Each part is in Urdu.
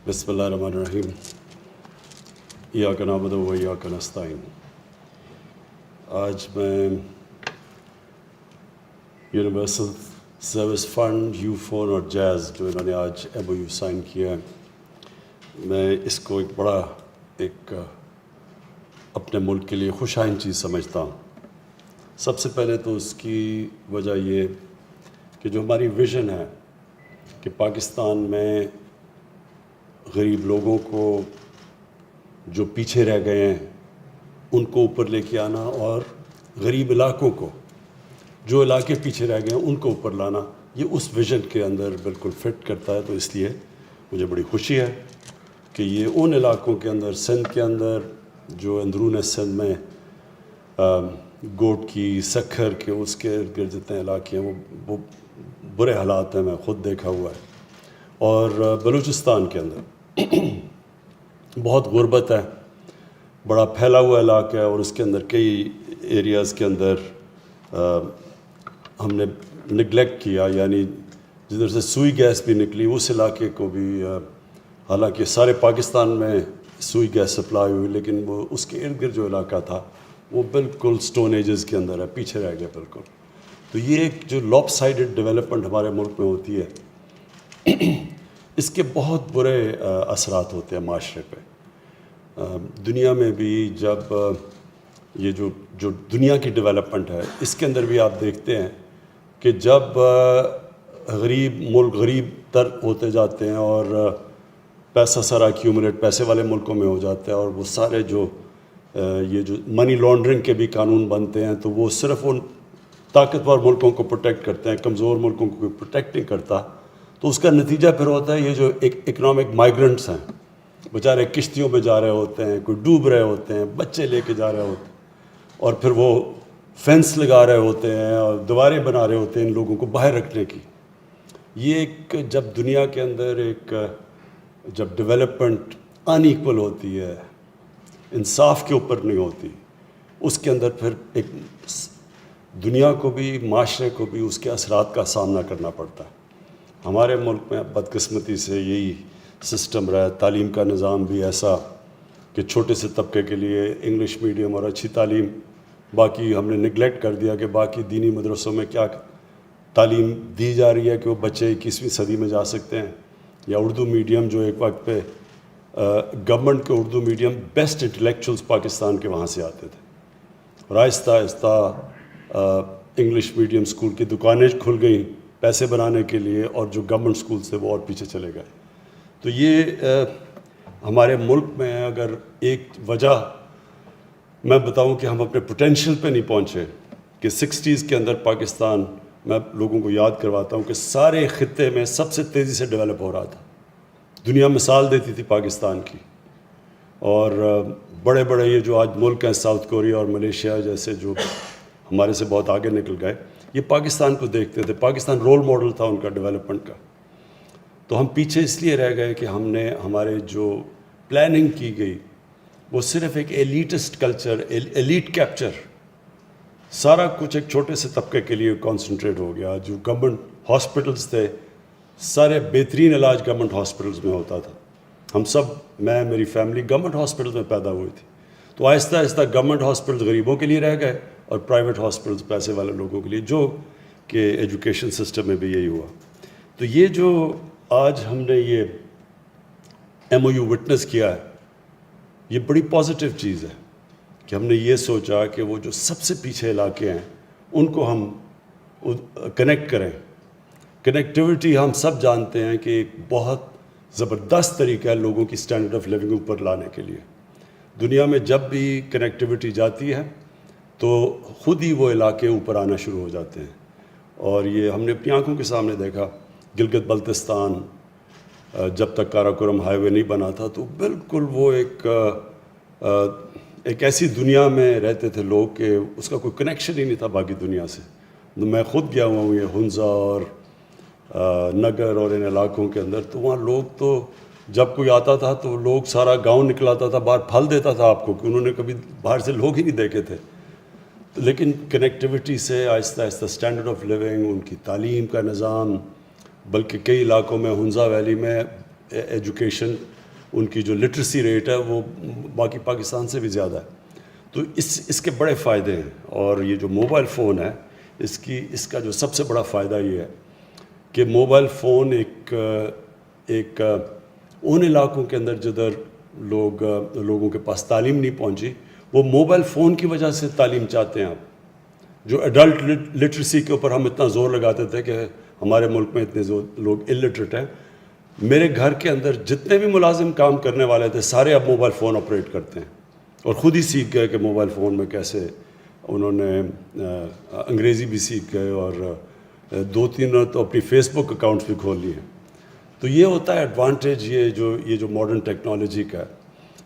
بسم اللہ الرحمن الرحیم ایاک نعبد و ایاک نستعین۔ آج میں universal service fund you phone اور جیز جو انہوں نے آج ایم او یو سائن کیا ہے، میں اس کو ایک بڑا اپنے ملک کے لیے خوش آئند چیز سمجھتا ہوں۔ سب سے پہلے تو اس کی وجہ یہ کہ جو ہماری ویژن ہے کہ پاکستان میں غریب لوگوں کو جو پیچھے رہ گئے ہیں ان کو اوپر لے کے آنا، اور غریب علاقوں کو جو علاقے پیچھے رہ گئے ہیں ان کو اوپر لانا، یہ اس ویژن کے اندر بالکل فٹ کرتا ہے۔ تو اس لیے مجھے بڑی خوشی ہے کہ یہ ان علاقوں کے اندر، سندھ کے اندر جو اندرون سندھ میں گوٹ کی، سکھر کے، اس کے ارد گرد جتنے علاقے ہیں وہ برے حالات ہیں، میں خود دیکھا ہوا ہے۔ اور بلوچستان کے اندر بہت غربت ہے، بڑا پھیلا ہوا علاقہ ہے، اور اس کے اندر کئی ایریاز کے اندر ہم نے نگلیکٹ کیا، یعنی جدھر سے سوئی گیس بھی نکلی اس علاقے کو بھی، حالانکہ سارے پاکستان میں سوئی گیس سپلائی ہوئی، لیکن وہ اس کے ارد گرد جو علاقہ تھا وہ بالکل سٹون ایجز کے اندر ہے، پیچھے رہ گیا بالکل۔ تو یہ ایک جو لاپ سائڈڈ ڈیولپمنٹ ہمارے ملک میں ہوتی ہے، اس کے بہت برے اثرات ہوتے ہیں معاشرے پہ۔ دنیا میں بھی جب یہ جو دنیا کی ڈیولپمنٹ ہے، اس کے اندر بھی آپ دیکھتے ہیں کہ جب غریب ملک غریب تر ہوتے جاتے ہیں اور پیسہ سارا ایکیومولیٹ پیسے والے ملکوں میں ہو جاتا ہے، اور وہ سارے جو منی لانڈرنگ کے بھی قانون بنتے ہیں، تو وہ صرف ان طاقتور ملکوں کو پروٹیکٹ کرتے ہیں، کمزور ملکوں کو کوئی پروٹیکٹ نہیں کرتا۔ تو اس کا نتیجہ پھر ہوتا ہے یہ جو اکنامک مائیگرنٹس ہیں، بیچارے کشتیوں میں جا رہے ہوتے ہیں، کوئی ڈوب رہے ہوتے ہیں، بچے لے کے جا رہے ہوتے ہیں، اور پھر وہ فینس لگا رہے ہوتے ہیں اور دیواریں بنا رہے ہوتے ہیں ان لوگوں کو باہر رکھنے کی۔ یہ جب دنیا کے اندر جب ڈیولپمنٹ ان ایکول ہوتی ہے، انصاف کے اوپر نہیں ہوتی، اس کے اندر پھر ایک دنیا کو بھی، معاشرے کو بھی اس کے اثرات کا سامنا کرنا پڑتا ہے۔ ہمارے ملک میں بدقسمتی سے یہی سسٹم رہا ہے، تعلیم کا نظام بھی ایسا کہ چھوٹے سے طبقے کے لیے انگلش میڈیم اور اچھی تعلیم، باقی ہم نے نگلیکٹ کر دیا کہ باقی دینی مدرسوں میں کیا تعلیم دی جا رہی ہے کہ وہ بچے 21ویں صدی میں جا سکتے ہیں، یا اردو میڈیم جو ایک وقت پہ گورنمنٹ کے Urdu medium best intellectuals Pakistan کے وہاں سے آتے تھے، اور آہستہ آہستہ انگلش میڈیم اسکول کی دکانیں کھل گئیں پیسے بنانے کے لیے، اور جو گورنمنٹ اسکولس تھے وہ اور پیچھے چلے گئے۔ تو یہ ہمارے ملک میں اگر ایک وجہ میں بتاؤں کہ ہم اپنے پوٹینشیل پہ نہیں پہنچے، کہ 60s کے اندر پاکستان، میں لوگوں کو یاد کرواتا ہوں کہ سارے خطے میں سب سے تیزی سے ڈیولپ ہو رہا تھا، دنیا مثال دیتی تھی پاکستان کی، اور بڑے بڑے یہ جو آج ملک ہیں ساؤتھ کوریا اور ملیشیا جیسے جو ہمارے سے بہت آگے نکل گئے، یہ پاکستان کو دیکھتے تھے، پاکستان رول ماڈل تھا ان کا ڈیولپمنٹ کا۔ تو ہم پیچھے اس لیے رہ گئے کہ ہم نے ہمارے جو پلاننگ کی گئی وہ صرف ایک ایلیٹسٹ کلچر، ایلیٹ کیپچر، سارا کچھ ایک چھوٹے سے طبقے کے لیے کانسنٹریٹ ہو گیا۔ جو گورنمنٹ ہاسپٹلس تھے، سارے بہترین علاج گورنمنٹ ہاسپٹلس میں ہوتا تھا۔ ہم سب، میں میری فیملی گورنمنٹ ہاسپٹل میں پیدا ہوئی تھی، تو آہستہ آہستہ گورنمنٹ ہاسپٹل غریبوں کے لیے رہ گئے اور پرائیویٹ ہاسپٹلس پیسے والے لوگوں کے لیے، جو کہ ایجوکیشن سسٹم میں بھی یہی ہوا۔ تو یہ جو آج ہم نے یہ ایم او یو وٹنس کیا ہے، یہ بڑی پازیٹیو چیز ہے کہ ہم نے یہ سوچا کہ وہ جو سب سے پیچھے علاقے ہیں ان کو ہم کنیکٹ کریں۔ کنیکٹیوٹی ہم سب جانتے ہیں کہ ایک بہت زبردست طریقہ ہے لوگوں کی اسٹینڈرڈ آف لیونگ اوپر لانے کے لیے۔ دنیا میں جب بھی کنیکٹیوٹی جاتی ہے تو خود ہی وہ علاقے اوپر آنا شروع ہو جاتے ہیں، اور یہ ہم نے اپنی آنکھوں کے سامنے دیکھا۔ گلگت بلتستان جب تک کاراکورم ہائی وے نہیں بنا تھا تو بالکل وہ ایک ایسی دنیا میں رہتے تھے لوگ کہ اس کا کوئی کنیکشن ہی نہیں تھا باقی دنیا سے۔ میں خود گیا ہوا ہوں یہ ہنزا اور نگر اور ان علاقوں کے اندر، تو وہاں لوگ تو جب کوئی آتا تھا تو لوگ سارا گاؤں نکلاتا تھا باہر، پھل دیتا تھا آپ کو، کہ انہوں نے کبھی باہر سے لوگ ہی نہیں دیکھے تھے۔ لیکن کنیکٹیوٹی سے آہستہ آہستہ اسٹینڈرڈ آف لیونگ، ان کی تعلیم کا نظام، بلکہ کئی علاقوں میں ہنزا ویلی میں ایجوکیشن ان کی جو لٹریسی ریٹ ہے وہ باقی پاکستان سے بھی زیادہ ہے. تو اس کے بڑے فائدے ہیں. اور یہ جو موبائل فون ہے اس کا جو سب سے بڑا فائدہ یہ ہے کہ موبائل فون ایک ان علاقوں کے اندر جدھر لوگوں کے پاس تعلیم نہیں پہنچی, وہ موبائل فون کی وجہ سے تعلیم چاہتے ہیں. آپ جو ایڈلٹ لٹریسی کے اوپر ہم اتنا زور لگاتے تھے کہ ہمارے ملک میں اتنے لوگ الٹریٹ ہیں, میرے گھر کے اندر جتنے بھی ملازم کام کرنے والے تھے سارے اب موبائل فون آپریٹ کرتے ہیں اور خود ہی سیکھ گئے کہ موبائل فون میں کیسے. انہوں نے انگریزی بھی سیکھ گئے اور 2-3 تو اپنی فیس بک اکاؤنٹس بھی کھول لیے ہیں. تو یہ ہوتا ہے ایڈوانٹیج یہ جو ماڈرن ٹیکنالوجی کا ہے.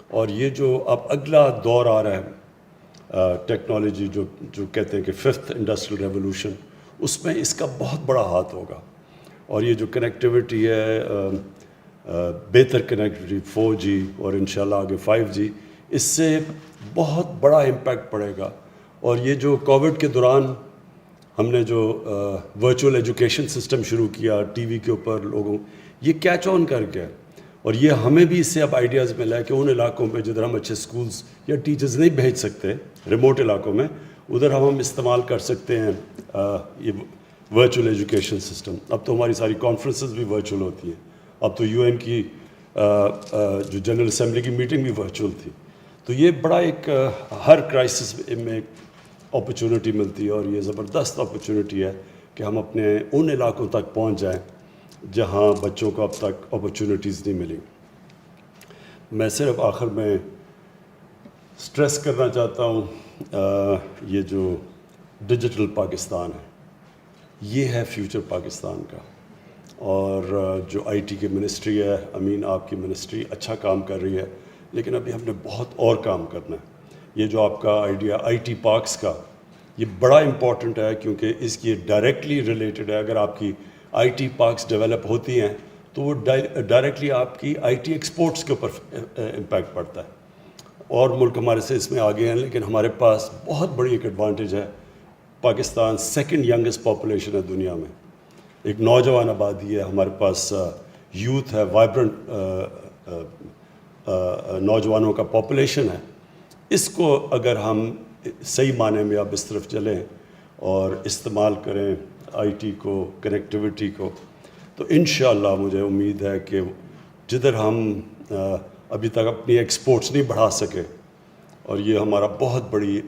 اور یہ جو اب اگلا دور آ رہا ہے ٹیکنالوجی جو کہتے ہیں کہ 5th انڈسٹریل ریولوشن, اس میں اس کا بہت بڑا ہاتھ ہوگا. اور یہ جو کنیکٹیوٹی ہے, بہتر کنیکٹیوٹی 4G اور انشاءاللہ آگے 5G, اس سے بہت بڑا امپیکٹ پڑے گا. اور یہ جو کووڈ کے دوران ہم نے جو ورچوئل ایجوکیشن سسٹم شروع کیا ٹی وی کے اوپر لوگوں, یہ کیچ آن کر گیا. اور یہ ہمیں بھی اس سے اب آئیڈیاز ملا ہے کہ ان علاقوں میں جدھر ہم اچھے سکولز یا ٹیچرز نہیں بھیج سکتے, ریموٹ علاقوں میں, ادھر ہم استعمال کر سکتے ہیں یہ ورچوئل ایجوکیشن سسٹم. اب تو ہماری ساری کانفرنسز بھی ورچوئل ہوتی ہیں. اب تو UN کی جو جنرل اسمبلی کی میٹنگ بھی ورچوئل تھی. تو یہ بڑا ایک ہر کرائسس میں ایک اپرچونٹی ملتی ہے, اور یہ زبردست اپرچونٹی ہے کہ ہم اپنے ان علاقوں تک پہنچ جائیں جہاں بچوں کو اب تک اپرچونٹیز نہیں ملی. میں صرف آخر میں سٹریس کرنا چاہتا ہوں یہ جو ڈیجیٹل پاکستان ہے یہ ہے فیوچر پاکستان کا. اور جو IT کی منسٹری ہے, امین آپ کی منسٹری اچھا کام کر رہی ہے, لیکن ابھی ہم نے بہت اور کام کرنا ہے. یہ جو آپ کا آئیڈیا IT پارکس کا, یہ بڑا امپورٹنٹ ہے کیونکہ اس کی ڈائریکٹلی ریلیٹڈ ہے. اگر آپ کی IT پارکس ڈیولپ ہوتی ہیں تو وہ ڈائریکٹلی آپ کی IT ایکسپورٹس کے اوپر امپیکٹ پڑتا ہے. اور ملک ہمارے سے اس میں آگے ہیں, لیکن ہمارے پاس بہت بڑی ایک ایڈوانٹیج ہے. پاکستان 2nd ینگسٹ پاپولیشن ہے دنیا میں, ایک نوجوان آبادی ہے ہمارے پاس, یوتھ ہے, وائبرنٹ نوجوانوں کا پاپولیشن ہے. اس کو اگر ہم صحیح معنی میں اب اس طرف چلیں اور استعمال کریں IT کو, کنیکٹیوٹی کو, تو انشاءاللہ مجھے امید ہے کہ جدھر ہم ابھی تک اپنی ایکسپورٹس نہیں بڑھا سکے, اور یہ ہمارا بہت بڑی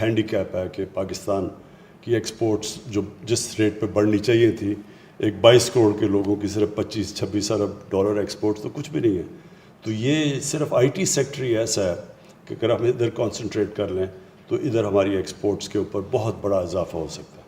ہینڈی کیپ ہے کہ پاکستان کی ایکسپورٹس جو جس ریٹ پہ بڑھنی چاہیے تھی, ایک 22 کروڑ کے لوگوں کی صرف 25-26 ارب ڈالر ایکسپورٹس تو کچھ بھی نہیں ہے. تو یہ صرف IT سیکٹر ہی ایسا ہے کہ اگر ہم ادھر کانسنٹریٹ کر لیں تو ادھر ہماری ایکسپورٹس کے اوپر بہت بڑا اضافہ ہو سکتا ہے.